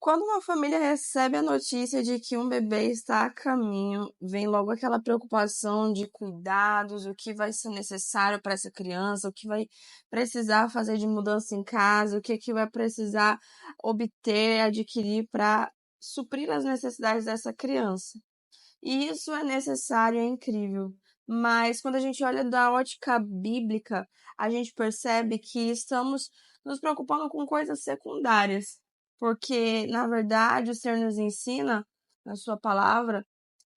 Quando uma família recebe a notícia de que um bebê está a caminho, vem logo aquela preocupação de cuidados, o que vai ser necessário para essa criança, o que vai precisar fazer de mudança em casa, o que vai precisar obter, adquirir para suprir as necessidades dessa criança. E isso é necessário, é incrível. Mas quando a gente olha da ótica bíblica, a gente percebe que estamos nos preocupando com coisas secundárias. Porque, na verdade, o Senhor nos ensina, na Sua palavra,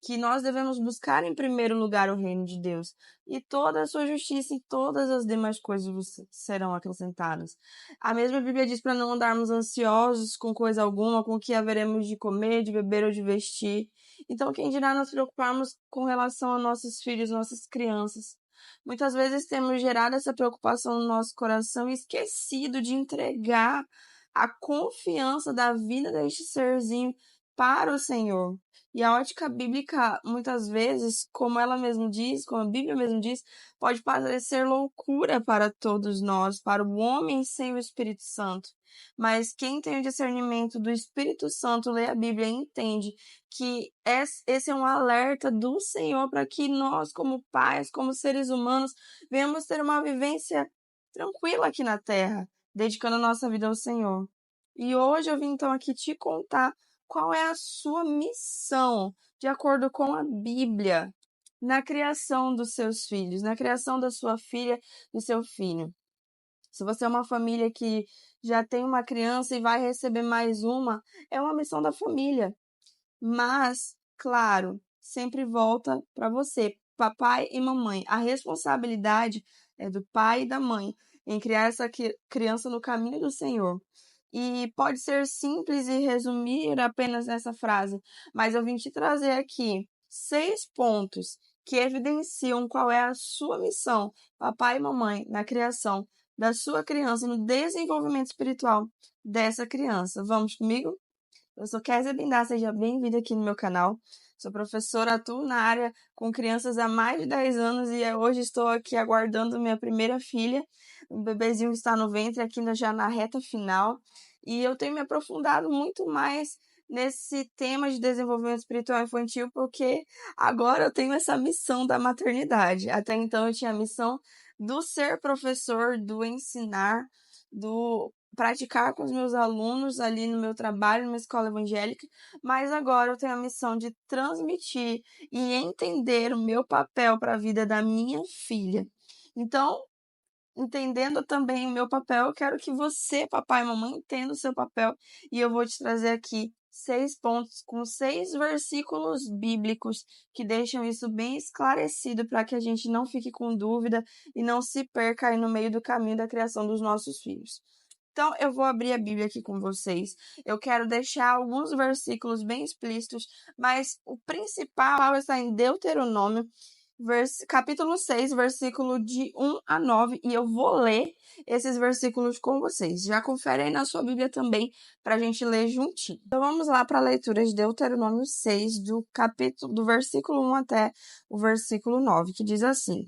que nós devemos buscar em primeiro lugar o reino de Deus, e toda a sua justiça e todas as demais coisas serão acrescentadas. A mesma Bíblia diz para não andarmos ansiosos com coisa alguma, com o que haveremos de comer, de beber ou de vestir. Então, quem dirá nos preocuparmos com relação a nossos filhos, nossas crianças? Muitas vezes temos gerado essa preocupação no nosso coração e esquecido de entregar a confiança da vida deste serzinho para o Senhor. E a ótica bíblica, muitas vezes, como ela mesma diz, como a Bíblia mesmo diz, pode parecer loucura para todos nós, para o homem sem o Espírito Santo. Mas quem tem o discernimento do Espírito Santo, lê a Bíblia e entende que esse é um alerta do Senhor para que nós, como pais, como seres humanos, venhamos ter uma vivência tranquila aqui na Terra, dedicando a nossa vida ao Senhor. E hoje eu vim então aqui te contar qual é a sua missão, de acordo com a Bíblia, na criação dos seus filhos, na criação da sua filha e seu filho. Se você é uma família que já tem uma criança e vai receber mais uma, é uma missão da família. Mas, claro, sempre volta para você, papai e mamãe. A responsabilidade é do pai e da mãe em criar essa criança no caminho do Senhor. E pode ser simples e resumir apenas nessa frase, mas eu vim te trazer aqui 6 pontos que evidenciam qual é a sua missão, papai e mamãe, na criação da sua criança, no desenvolvimento espiritual dessa criança. Vamos comigo? Eu sou Kézia Bindá, seja bem-vinda aqui no meu canal. Sou professora, atuo na área com crianças há mais de 10 anos e hoje estou aqui aguardando minha primeira filha. O bebezinho está no ventre, aqui já na reta final. E eu tenho me aprofundado muito mais nesse tema de desenvolvimento espiritual infantil, porque agora eu tenho essa missão da maternidade. Até então eu tinha a missão do ser professor, do ensinar, do praticar com os meus alunos ali no meu trabalho, numa escola evangélica, mas agora eu tenho a missão de transmitir e entender o meu papel para a vida da minha filha. Então, entendendo também o meu papel, eu quero que você, papai e mamãe, entenda o seu papel, e eu vou te trazer aqui 6 pontos com 6 versículos bíblicos que deixam isso bem esclarecido para que a gente não fique com dúvida e não se perca aí no meio do caminho da criação dos nossos filhos. Então, eu vou abrir a Bíblia aqui com vocês. Eu quero deixar alguns versículos bem explícitos, mas o principal está em Deuteronômio, capítulo 6, versículo de 1 a 9, e eu vou ler esses versículos com vocês. Já confere aí na sua Bíblia também, para a gente ler juntinho. Então, vamos lá para a leitura de Deuteronômio 6, do versículo 1 até o versículo 9, que diz assim: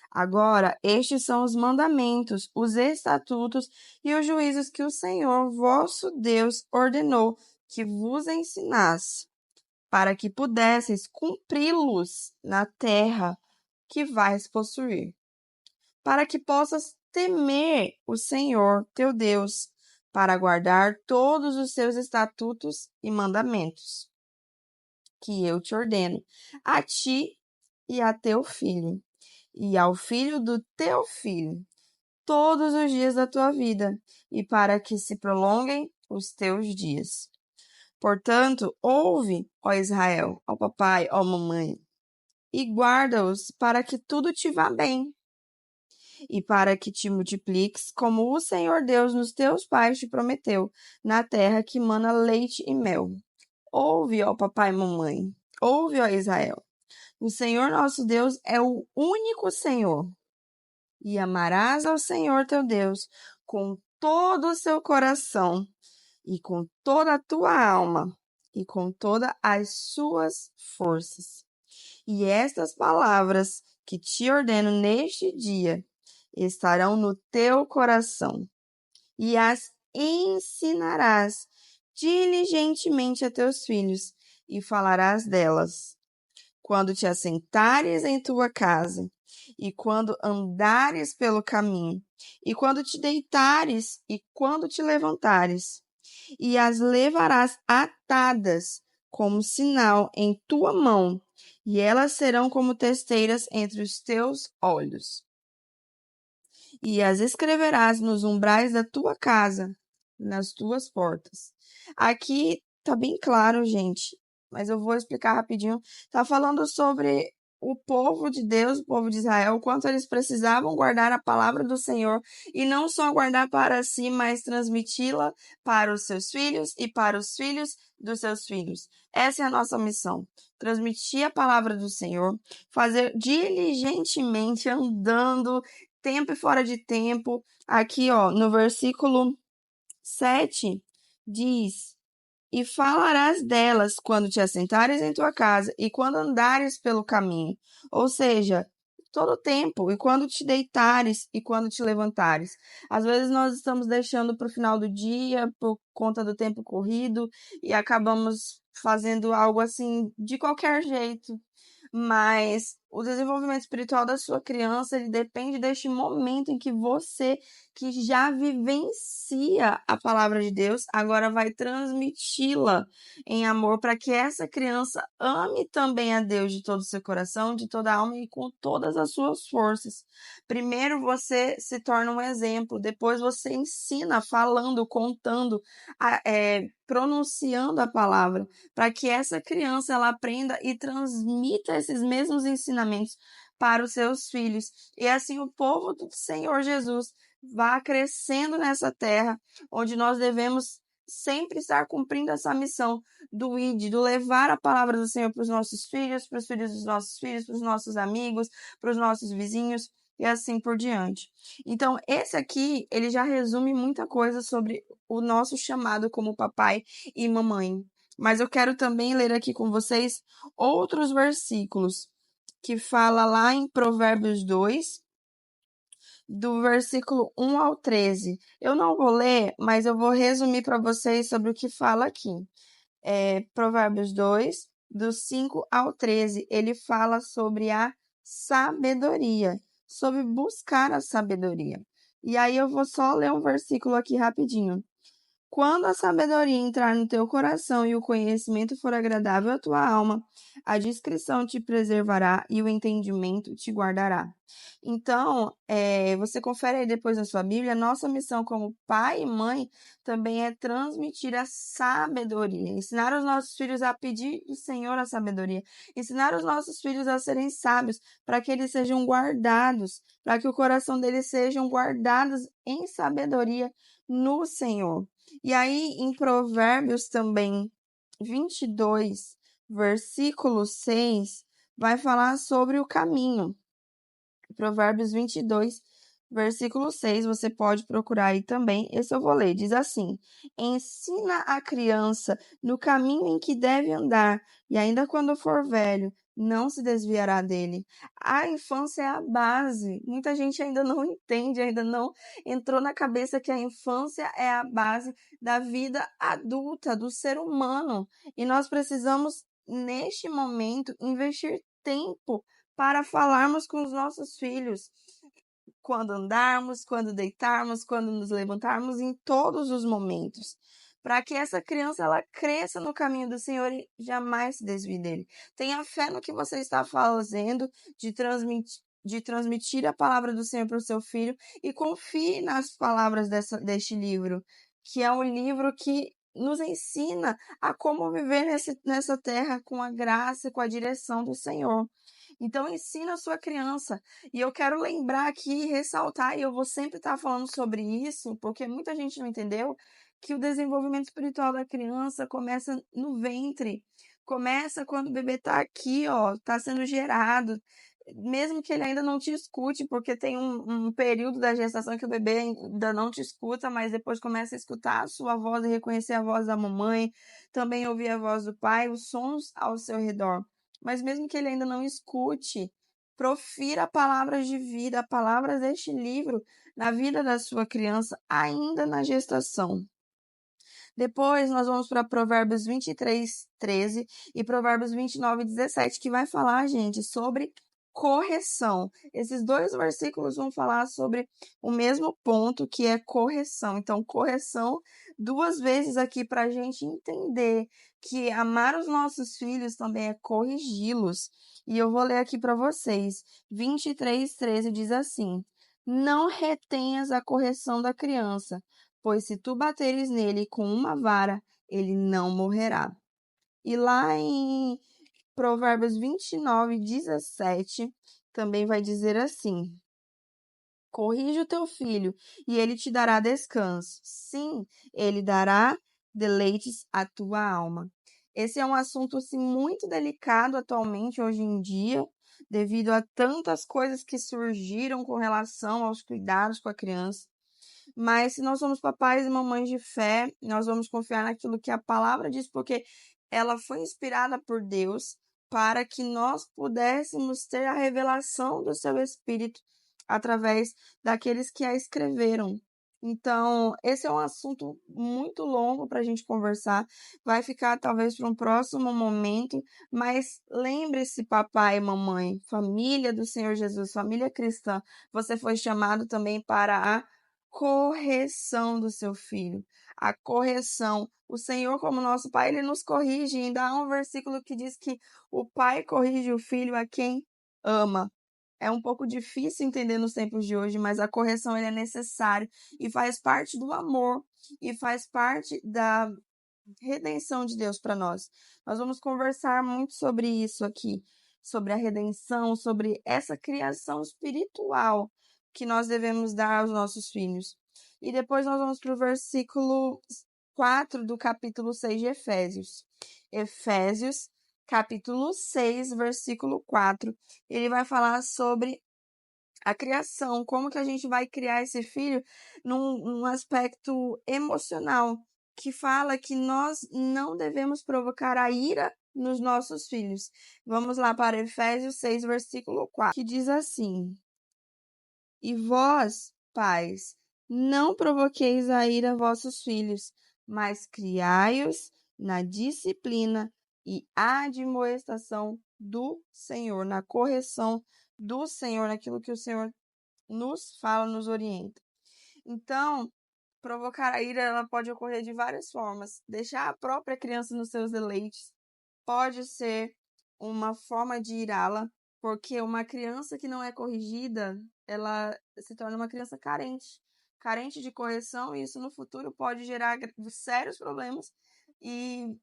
Agora, estes são os mandamentos, os estatutos e os juízos que o Senhor, vosso Deus, ordenou que vos ensinasse, para que pudesseis cumpri-los na terra que vais possuir, para que possas temer o Senhor, teu Deus, para guardar todos os seus estatutos e mandamentos, que eu te ordeno, a ti e a teu filho e ao filho do teu filho, todos os dias da tua vida, e para que se prolonguem os teus dias. Portanto, ouve, ó Israel, ó papai, ó mamãe, e guarda-os para que tudo te vá bem, e para que te multipliques, como o Senhor Deus nos teus pais te prometeu, na terra que mana leite e mel. Ouve, ó papai e mamãe, ouve, ó Israel. O Senhor nosso Deus é o único Senhor. E amarás ao Senhor teu Deus com todo o seu coração, e com toda a tua alma, e com todas as suas forças. E estas palavras que te ordeno neste dia estarão no teu coração, e as ensinarás diligentemente a teus filhos, e falarás delas. Quando te assentares em tua casa, e quando andares pelo caminho, e quando te deitares, e quando te levantares, e as levarás atadas como sinal em tua mão, e elas serão como testeiras entre os teus olhos. E as escreverás nos umbrais da tua casa, nas tuas portas. Aqui tá bem claro, gente, mas eu vou explicar rapidinho. Tá falando sobre o povo de Deus, o povo de Israel, o quanto eles precisavam guardar a palavra do Senhor e não só guardar para si, mas transmiti-la para os seus filhos e para os filhos dos seus filhos. Essa é a nossa missão. Transmitir a palavra do Senhor, fazer diligentemente andando tempo e fora de tempo. Aqui, ó, no versículo 7, diz: E falarás delas quando te assentares em tua casa e quando andares pelo caminho. Ou seja, todo o tempo, e quando te deitares e quando te levantares. Às vezes nós estamos deixando para o final do dia por conta do tempo corrido e acabamos fazendo algo assim de qualquer jeito. Mas o desenvolvimento espiritual da sua criança, ele depende deste momento em que você, que já vivencia a palavra de Deus, agora vai transmiti-la em amor para que essa criança ame também a Deus de todo o seu coração, de toda a alma e com todas as suas forças. Primeiro você se torna um exemplo, depois você ensina falando, contando, pronunciando a palavra, para que essa criança ela aprenda e transmita esses mesmos ensinamentos para os seus filhos. E assim o povo do Senhor Jesus vá crescendo nessa terra, onde nós devemos sempre estar cumprindo essa missão do ID, do levar a palavra do Senhor para os nossos filhos, para os filhos dos nossos filhos, para os nossos amigos, para os nossos vizinhos e assim por diante. Então, esse aqui, ele já resume muita coisa sobre o nosso chamado como papai e mamãe. Mas eu quero também ler aqui com vocês outros versículos que fala lá em Provérbios 2, do versículo 1 ao 13. Eu não vou ler, mas eu vou resumir para vocês sobre o que fala aqui. Provérbios 2, do 5 ao 13, ele fala sobre a sabedoria, sobre buscar a sabedoria. E aí eu vou só ler um versículo aqui rapidinho. Quando a sabedoria entrar no teu coração e o conhecimento for agradável à tua alma, a discrição te preservará e o entendimento te guardará. Então, você confere aí depois na sua Bíblia, nossa missão como pai e mãe também é transmitir a sabedoria, ensinar os nossos filhos a pedir do Senhor a sabedoria, ensinar os nossos filhos a serem sábios, para que eles sejam guardados, para que o coração deles sejam guardados em sabedoria no Senhor. E aí, em Provérbios também 22, versículo 6, vai falar sobre o caminho. Provérbios 22, versículo 6, você pode procurar aí também. Esse eu vou ler. Diz assim: Ensina a criança no caminho em que deve andar, e ainda quando for velho, não se desviará dele. A infância é a base. Muita gente ainda não entende, ainda não entrou na cabeça que a infância é a base da vida adulta, do ser humano. E nós precisamos, neste momento, investir tempo para falarmos com os nossos filhos, quando andarmos, quando deitarmos, quando nos levantarmos, em todos os momentos, para que essa criança ela cresça no caminho do Senhor e jamais se desvie dele. Tenha fé no que você está fazendo de transmitir a palavra do Senhor para o seu filho e confie nas palavras deste livro, que é um livro que nos ensina a como viver nessa terra com a graça, com a direção do Senhor. Então, ensina a sua criança. E eu quero lembrar aqui, ressaltar, e eu vou sempre estar falando sobre isso, porque muita gente não entendeu, que o desenvolvimento espiritual da criança começa no ventre. Começa quando o bebê está aqui, ó, está sendo gerado. Mesmo que ele ainda não te escute, porque tem um período da gestação que o bebê ainda não te escuta, mas depois começa a escutar a sua voz e reconhecer a voz da mamãe, também ouvir a voz do pai, os sons ao seu redor. Mas mesmo que ele ainda não escute, profira palavras de vida, palavras deste livro na vida da sua criança, ainda na gestação. Depois nós vamos para Provérbios 23, 13 e Provérbios 29, 17, que vai falar, gente, sobre correção. Esses dois versículos vão falar sobre o mesmo ponto, que é correção. Então, correção duas vezes aqui para a gente entender que amar os nossos filhos também é corrigi-los. E eu vou ler aqui para vocês. 23, 13 diz assim: Não retenhas a correção da criança, pois se tu bateres nele com uma vara, ele não morrerá. E lá em Provérbios 29, 17, também vai dizer assim: Corrige o teu filho, e ele te dará descanso. Sim, ele dará deleites à tua alma. Esse é um assunto assim, muito delicado atualmente, hoje em dia, devido a tantas coisas que surgiram com relação aos cuidados com a criança. Mas se nós somos papais e mamães de fé, nós vamos confiar naquilo que a palavra diz, porque ela foi inspirada por Deus para que nós pudéssemos ter a revelação do seu Espírito através daqueles que a escreveram. Então, esse é um assunto muito longo para a gente conversar. Vai ficar talvez para um próximo momento, mas lembre-se, papai e mamãe, família do Senhor Jesus, família cristã, você foi chamado também para a correção do seu filho. A correção. O Senhor, como nosso Pai, Ele nos corrige. Ainda há um versículo que diz que o Pai corrige o filho a quem ama. É um pouco difícil entender nos tempos de hoje, mas a correção ele é necessária e faz parte do amor e faz parte da redenção de Deus para nós. Nós vamos conversar muito sobre isso aqui, sobre a redenção, sobre essa criação espiritual que nós devemos dar aos nossos filhos. E depois nós vamos para o versículo 4 do capítulo 6 de Efésios. Efésios, capítulo 6, versículo 4. Ele vai falar sobre a criação, como que a gente vai criar esse filho num aspecto emocional, que fala que nós não devemos provocar a ira nos nossos filhos. Vamos lá para Efésios 6, versículo 4, que diz assim: E vós, pais, não provoqueis a ira a vossos filhos, mas criai-os na disciplina e admoestação do Senhor, na correção do Senhor, naquilo que o Senhor nos fala, nos orienta. Então, provocar a ira ela pode ocorrer de várias formas. Deixar a própria criança nos seus deleites pode ser uma forma de irá-la, porque uma criança que não é corrigida, ela se torna uma criança carente, carente de correção, e isso no futuro pode gerar sérios problemas e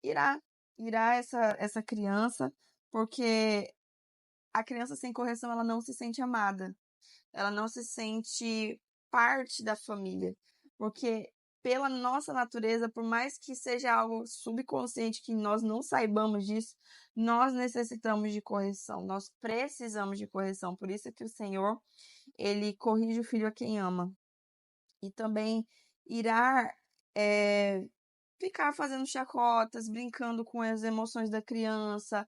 irá essa criança, porque a criança sem correção ela não se sente amada. Ela não se sente parte da família, porque pela nossa natureza, por mais que seja algo subconsciente que nós não saibamos disso, nós necessitamos de correção, nós precisamos de correção. Por isso que o Senhor, ele corrige o filho a quem ama. E também irá ficar fazendo chacotas, brincando com as emoções da criança,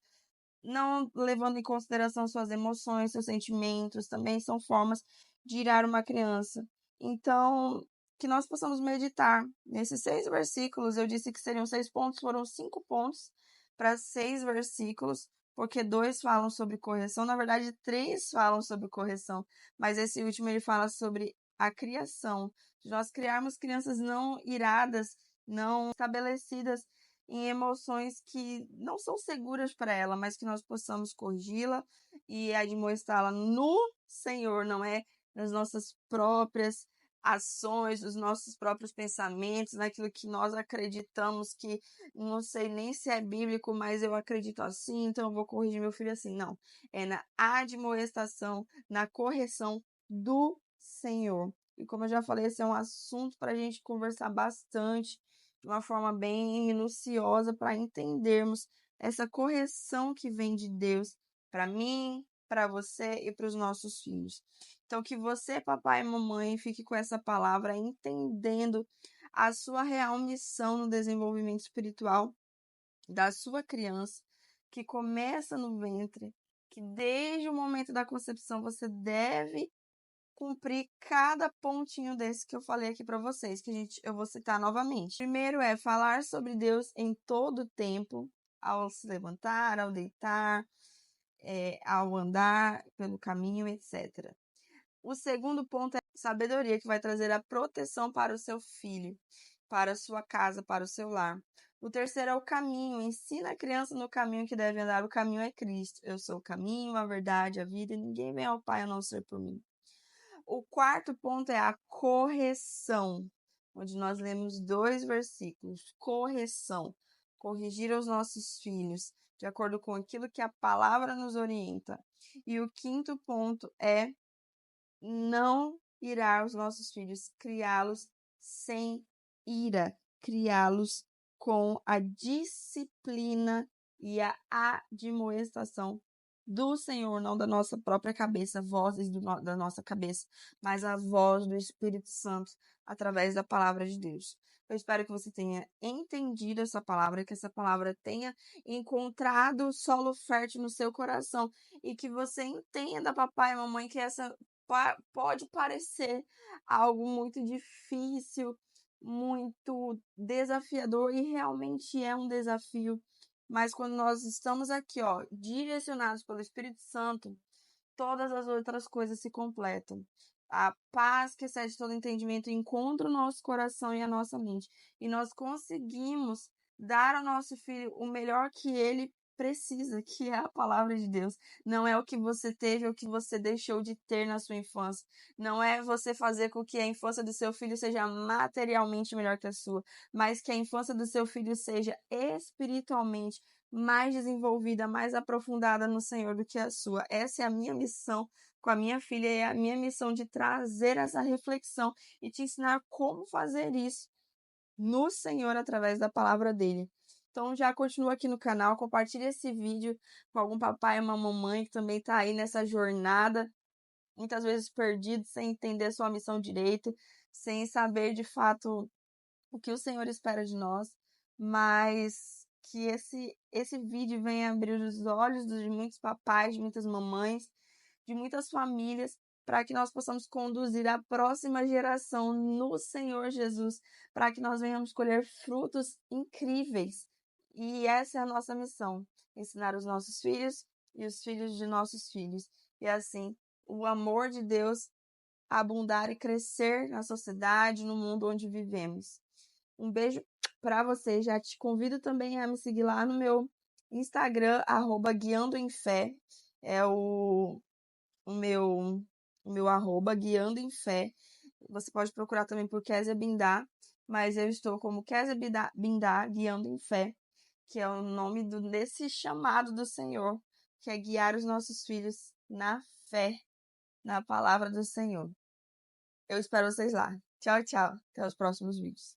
não levando em consideração suas emoções, seus sentimentos, também são formas de irar uma criança. Então, que nós possamos meditar nesses 6 versículos. Eu disse que seriam 6 pontos, foram 5 pontos para 6 versículos, porque 2 falam sobre correção, na verdade 3 falam sobre correção, mas esse último ele fala sobre a criação, de nós criarmos crianças não iradas, não estabelecidas em emoções que não são seguras para ela, mas que nós possamos corrigi-la e admoestá-la no Senhor, não é nas nossas próprias ações, nos nossos próprios pensamentos, naquilo que nós acreditamos que não sei nem se é bíblico, mas eu acredito assim, então eu vou corrigir meu filho assim. Não, é na admoestação, na correção do Senhor. E como eu já falei, esse é um assunto para a gente conversar bastante, de uma forma bem minuciosa, para entendermos essa correção que vem de Deus para mim, para você e para os nossos filhos. Então, que você, papai e mamãe, fique com essa palavra, entendendo a sua real missão no desenvolvimento espiritual da sua criança, que começa no ventre, que desde o momento da concepção você deve cumprir cada pontinho desse que eu falei aqui para vocês, eu vou citar novamente. Primeiro é falar sobre Deus em todo tempo, ao se levantar, ao deitar, ao andar pelo caminho, etc. O segundo ponto é sabedoria, que vai trazer a proteção para o seu filho, para a sua casa, para o seu lar. O terceiro é o caminho. Ensina a criança no caminho que deve andar. O caminho é Cristo. Eu sou o caminho, a verdade, a vida, e ninguém vem ao Pai a não ser por mim. O quarto ponto é a correção, onde nós lemos 2 versículos. Correção. Corrigir os nossos filhos, de acordo com aquilo que a palavra nos orienta. E o quinto ponto é não irar os nossos filhos, criá-los sem ira, criá-los com a disciplina e a admoestação do Senhor, não da nossa própria cabeça, vozes da nossa cabeça, mas a voz do Espírito Santo através da palavra de Deus. Eu espero que você tenha entendido essa palavra, que essa palavra tenha encontrado solo fértil no seu coração e que você entenda, papai e mamãe, que essa pode parecer algo muito difícil, muito desafiador, e realmente é um desafio, mas quando nós estamos aqui, direcionados pelo Espírito Santo, todas as outras coisas se completam. A paz que excede todo entendimento encontra o nosso coração e a nossa mente, e nós conseguimos dar ao nosso filho o melhor que ele precisa, que é a palavra de Deus. Não é o que você teve ou o que você deixou de ter na sua infância. Não é você fazer com que a infância do seu filho seja materialmente melhor que a sua, mas que a infância do seu filho seja espiritualmente mais desenvolvida, mais aprofundada no Senhor do que a sua. Essa é a minha missão com a minha filha, é a minha missão de trazer essa reflexão e te ensinar como fazer isso no Senhor através da palavra dele. Então já continua aqui no canal, compartilha esse vídeo com algum papai e uma mamãe que também está aí nessa jornada, muitas vezes perdido, sem entender sua missão direito, sem saber de fato o que o Senhor espera de nós, mas que esse vídeo venha abrir os olhos de muitos papais, de muitas mamães, de muitas famílias, para que nós possamos conduzir a próxima geração no Senhor Jesus, para que nós venhamos colher frutos incríveis. E essa é a nossa missão: ensinar os nossos filhos e os filhos de nossos filhos. E assim, o amor de Deus abundar e crescer na sociedade, no mundo onde vivemos. Um beijo para você. Já te convido também a me seguir lá no meu Instagram, @guiando em fé. É o meu arroba, guiando em fé. Você pode procurar também por Kézia Bindá, mas eu estou como Kézia Bindá, guiando em fé, que é o nome desse chamado do Senhor, que é guiar os nossos filhos na fé, na palavra do Senhor. Eu espero vocês lá. Tchau, tchau. Até os próximos vídeos.